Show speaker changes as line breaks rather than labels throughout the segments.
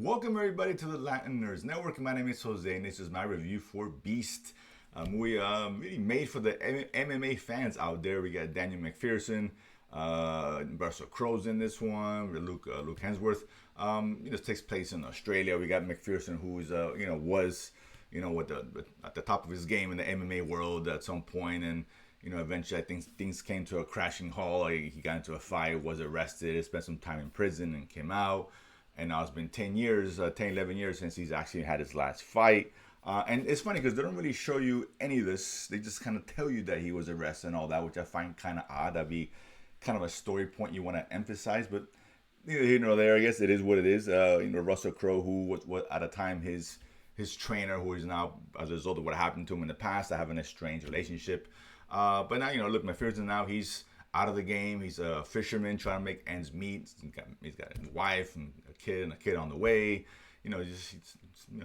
Welcome everybody to the Latin Nerds Network. My name is Jose, and this is my review for Beast. We really made for the MMA fans out there. We got Daniel McPherson, Russell Crowe's in this one. Luke Hemsworth. This takes place in Australia. We got McPherson, who's was at the top of his game in the MMA world at some point, and eventually I think things came to a crashing halt. He got into a fight, was arrested, spent some time in prison, and came out. And now it's been 10 years, 11 years since he's actually had his last fight. And it's funny because they don't really show you any of this. They just kind of tell you that he was arrested and all that, which I find kind of odd. That'd be kind of a story point you want to emphasize. But neither here nor there. I guess it is what it is. Russell Crowe, who was at a time his trainer, who is now, as a result of what happened to him in the past, having a strange relationship. But now, look, McPherson now, he's out of the game. He's a fisherman trying to make ends meet. He's got his wife and a kid on the way. He's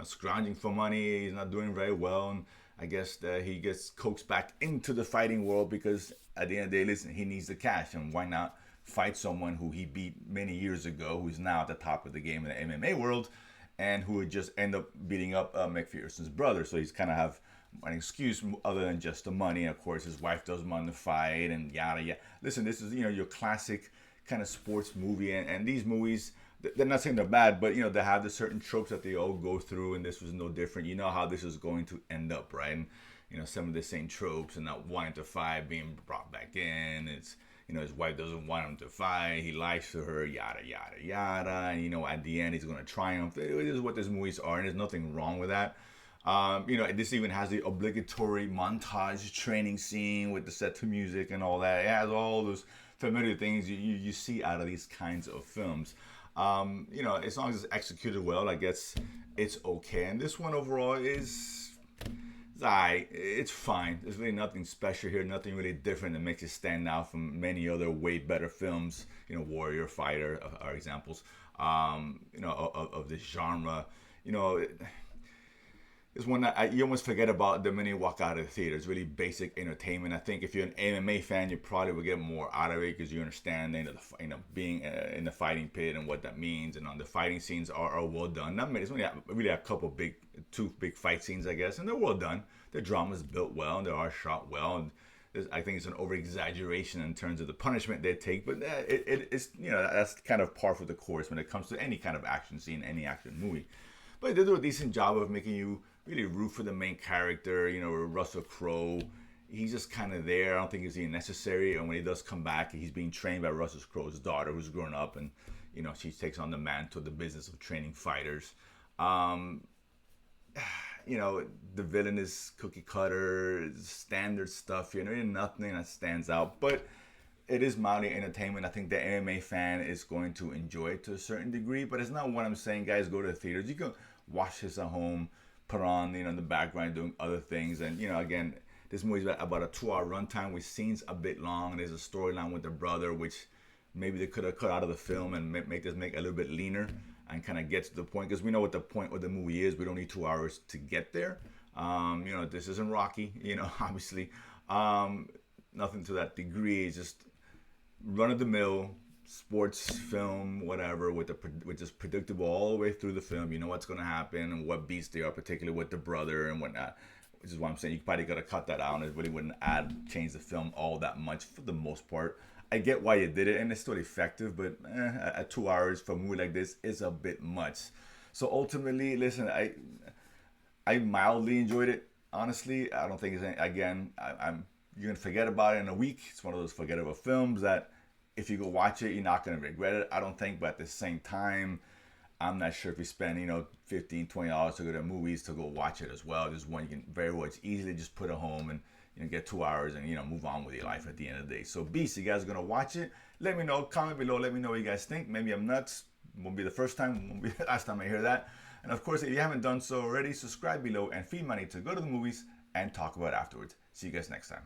scrounging for money. He's not doing very well, and I guess he gets coaxed back into the fighting world because at the end of the day, listen, he needs the cash, and why not fight someone who he beat many years ago, who's now at the top of the game in the MMA world, and who would just end up beating up McPherson's brother. So he's kind of have an excuse other than just the money. Of course, his wife doesn't want to fight and yada yada. Listen, this is your classic kind of sports movie, and these movies, they're not saying they're bad, but they have the certain tropes that they all go through, and this was no different. You know how this is going to end up, right? And some of the same tropes, and not wanting to fight, being brought back in. It's his wife doesn't want him to fight. He lies to her, yada yada yada. And at the end he's going to triumph. It is what these movies are, and there's nothing wrong with that. This even has the obligatory montage training scene with the set to music and all that. It has all those familiar things you see out of these kinds of films. As long as it's executed well, I guess it's okay. And this one overall is alright. It's fine. There's really nothing special here, nothing really different that makes it stand out from many other way better films. Warrior, Fighter are examples. Of this genre. It's one that you almost forget about the minute you walk out of the theater. It's really basic entertainment. I think if you're an MMA fan, you probably will get more out of it because you understand being in the fighting pit and what that means. And the fighting scenes are well done. It's only really a couple two big fight scenes, I guess, and they're well done. The drama's built well, and they are shot well. And I think it's an over-exaggeration in terms of the punishment they take, but it's that's kind of par for the course when it comes to any kind of action scene, any action movie. But they do a decent job of making you really root for the main character. Russell Crowe, he's just kind of there. I don't think it's even necessary. And when he does come back, he's being trained by Russell Crowe's daughter, who's grown up, and she takes on the mantle, the business of training fighters. The villain is cookie cutter, standard stuff. Nothing that stands out, but it is mildly entertainment. I think the MMA fan is going to enjoy it to a certain degree, but it's not what I'm saying, guys. Go to the theaters. You can watch this at home, put on, in the background, doing other things. And, again, this movie's about a 2-hour runtime with scenes a bit long. There's a storyline with the brother, which maybe they could have cut out of the film and make this a little bit leaner and kind of get to the point, because we know what the point of the movie is. We don't need 2 hours to get there. This isn't Rocky, obviously. Nothing to that degree. It's just run-of-the-mill sports film, whatever, which is predictable all the way through the film. You know what's going to happen and what beats they are, particularly with the brother and whatnot. Which is why I'm saying you probably got to cut that out, and it really wouldn't change the film all that much for the most part. I get why you did it, and it's still effective, but at 2 hours for a movie like this is a bit much. So ultimately, listen, I mildly enjoyed it. Honestly, I don't think it's you're gonna forget about it in a week. It's one of those forgettable films that if you go watch it, you're not gonna regret it, I don't think. But at the same time, I'm not sure if you spend $15, $20 to go to movies to go watch it as well. There's one you can very well easily just put at home and get 2 hours and move on with your life at the end of the day. So Beast, you guys are gonna watch it? Let me know. Comment below. Let me know what you guys think. Maybe I'm nuts. Won't be the first time. Won't be the last time I hear that. And of course, if you haven't done so already, subscribe below and feed money to go to the movies and talk about it afterwards. See you guys next time.